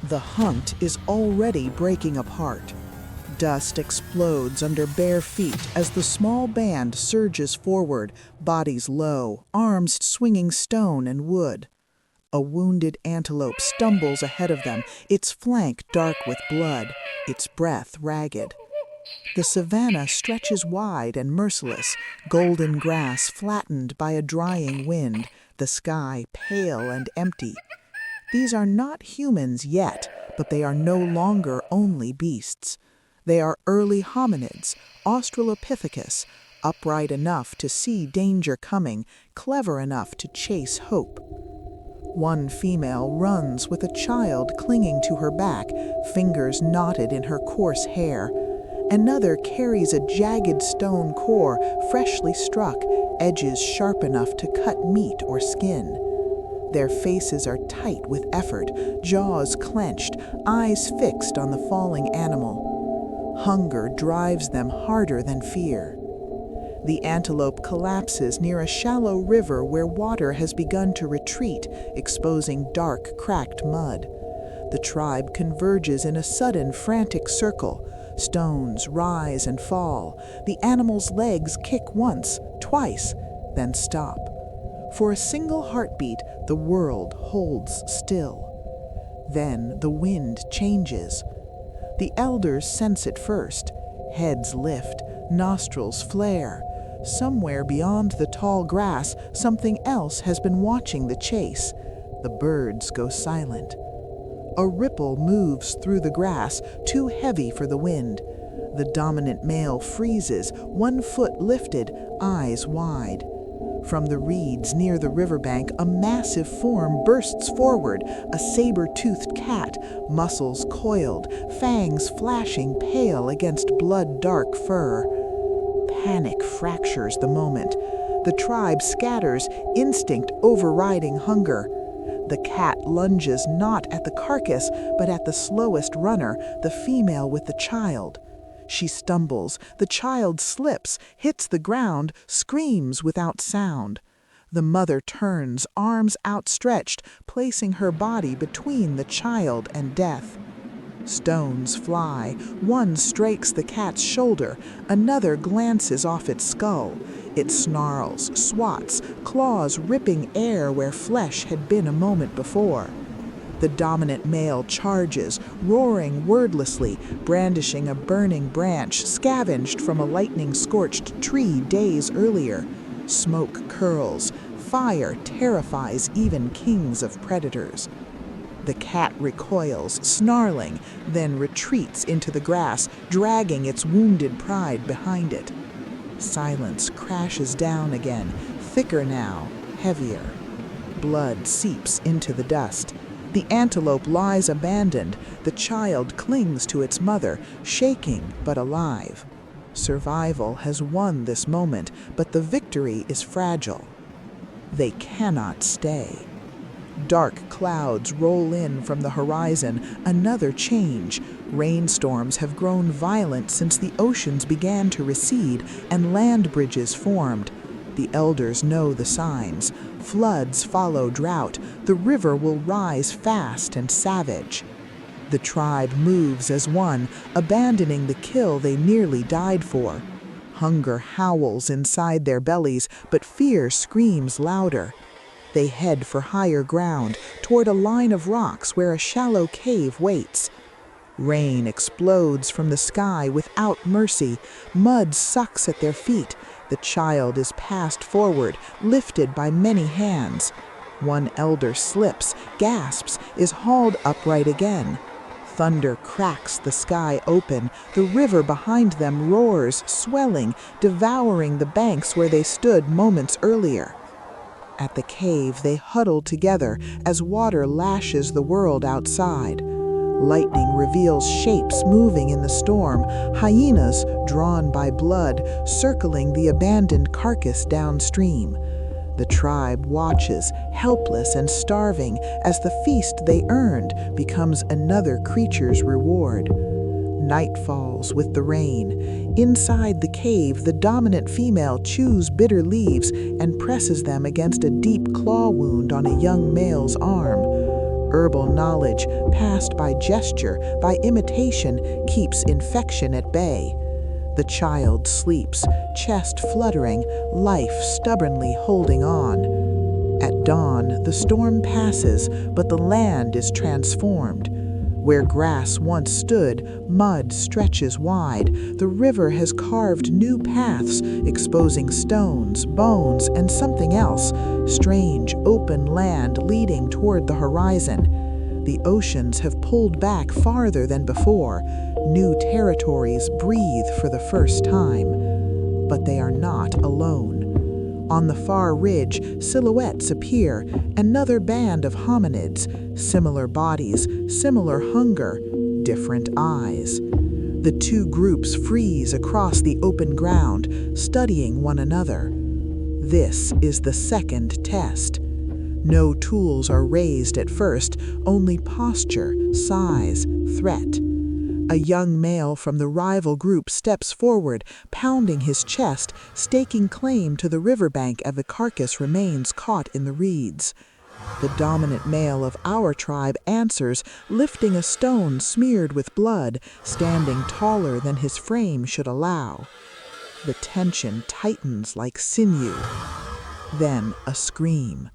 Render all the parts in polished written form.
The hunt is already breaking apart. Dust explodes under bare feet as the small band surges forward, bodies low, arms swinging stone and wood. A wounded antelope stumbles ahead of them, its flank dark with blood, its breath ragged. The savanna stretches wide and merciless, golden grass flattened by a drying wind, the sky pale and empty. These are not humans yet, but they are no longer only beasts. They are early hominids, Australopithecus, upright enough to see danger coming, clever enough to chase hope. One female runs with a child clinging to her back, fingers knotted in her coarse hair. Another carries a jagged stone core, freshly struck, edges sharp enough to cut meat or skin. Their faces are tight with effort, jaws clenched, eyes fixed on the falling animal. Hunger drives them harder than fear. The antelope collapses near a shallow river where water has begun to retreat, exposing dark, cracked mud. The tribe converges in a sudden, frantic circle. Stones rise and fall. The animal's legs kick once, twice, then stop. For a single heartbeat, the world holds still. Then the wind changes. The elders sense it first. Heads lift, nostrils flare. Somewhere beyond the tall grass, something else has been watching the chase. The birds go silent. A ripple moves through the grass, too heavy for the wind. The dominant male freezes, one foot lifted, eyes wide. From the reeds near the riverbank, a massive form bursts forward, a saber-toothed cat, muscles coiled, fangs flashing pale against blood-dark fur. Panic fractures the moment. The tribe scatters, instinct overriding hunger. The cat lunges not at the carcass, but at the slowest runner, the female with the child. She stumbles, the child slips, hits the ground, screams without sound. The mother turns, arms outstretched, placing her body between the child and death. Stones fly. One strikes the cat's shoulder, another glances off its skull. It snarls, swats, claws ripping air where flesh had been a moment before. The dominant male charges, roaring wordlessly, brandishing a burning branch scavenged from a lightning-scorched tree days earlier. Smoke curls. Fire terrifies even kings of predators. The cat recoils, snarling, then retreats into the grass, dragging its wounded pride behind it. Silence crashes down again, thicker now, heavier. Blood seeps into the dust. The antelope lies abandoned. The child clings to its mother, shaking but alive. Survival has won this moment, but the victory is fragile. They cannot stay. Dark clouds roll in from the horizon, another change. Rainstorms have grown violent since the oceans began to recede and land bridges formed. The elders know the signs. Floods follow drought. The river will rise fast and savage. The tribe moves as one, abandoning the kill they nearly died for. Hunger howls inside their bellies, but fear screams louder. They head for higher ground, toward a line of rocks where a shallow cave waits. Rain explodes from the sky without mercy. Mud sucks at their feet. The child is passed forward, lifted by many hands. One elder slips, gasps, is hauled upright again. Thunder cracks the sky open. The river behind them roars, swelling, devouring the banks where they stood moments earlier. At the cave, they huddle together as water lashes the world outside. Lightning reveals shapes moving in the storm, hyenas drawn by blood, circling the abandoned carcass downstream. The tribe watches, helpless and starving, as the feast they earned becomes another creature's reward. Night falls with the rain. Inside the cave, the dominant female chews bitter leaves and presses them against a deep claw wound on a young male's arm. Herbal knowledge, passed by gesture, by imitation, keeps infection at bay. The child sleeps, chest fluttering, life stubbornly holding on. At dawn, the storm passes, but the land is transformed. Where grass once stood, mud stretches wide. The river has carved new paths, exposing stones, bones, and something else, strange, open land leading toward the horizon. The oceans have pulled back farther than before. New territories breathe for the first time. But they are not alone. On the far ridge, silhouettes appear, another band of hominids, similar bodies, similar hunger, different eyes. The two groups freeze across the open ground, studying one another. This is the second test. No tools are raised at first, only posture, size, threat. A young male from the rival group steps forward, pounding his chest, staking claim to the riverbank as the carcass remains caught in the reeds. The dominant male of our tribe answers, lifting a stone smeared with blood, standing taller than his frame should allow. The tension tightens like sinew. Then a scream.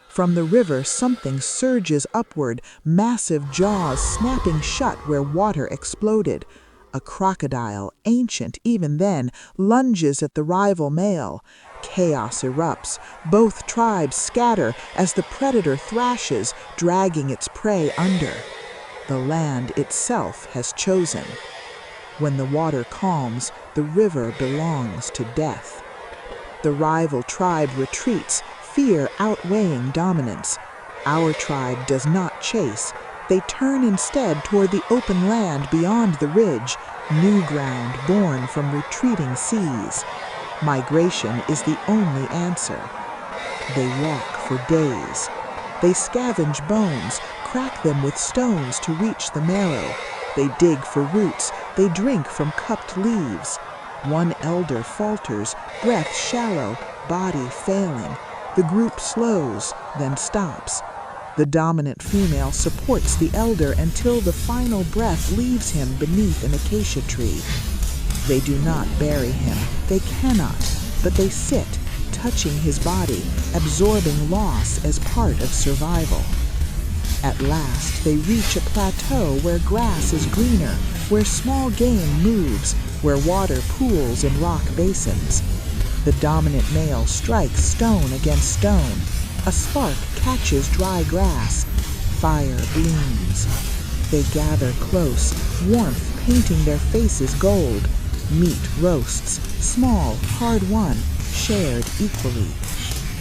From the river, something surges upward, massive jaws snapping shut where water exploded. A crocodile, ancient even then, lunges at the rival male. Chaos erupts. Both tribes scatter as the predator thrashes, dragging its prey under. The land itself has chosen. When the water calms, the river belongs to death. The rival tribe retreats, fear outweighing dominance. Our tribe does not chase. They turn instead toward the open land beyond the ridge, new ground born from retreating seas. Migration is the only answer. They walk for days. They scavenge bones, crack them with stones to reach the marrow. They dig for roots. They drink from cupped leaves. One elder falters, breath shallow, body failing. The group slows, then stops. The dominant female supports the elder until the final breath leaves him beneath an acacia tree. They do not bury him. They cannot, but they sit, touching his body, absorbing loss as part of survival. At last, they reach a plateau where grass is greener, where small game moves, where water pools in rock basins. The dominant male strikes stone against stone. A spark catches dry grass. Fire gleams. They gather close, warmth painting their faces gold. Meat roasts, small, hard-won, shared equally.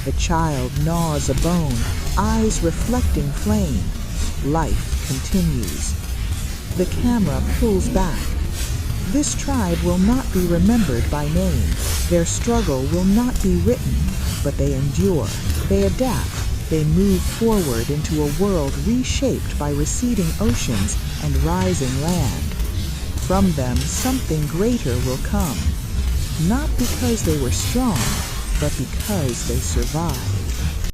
The child gnaws a bone, eyes reflecting flame. Life continues. The camera pulls back. This tribe will not be remembered by name. Their struggle will not be written, but they endure, they adapt, they move forward into a world reshaped by receding oceans and rising land. From them, something greater will come, not because they were strong, but because they survived.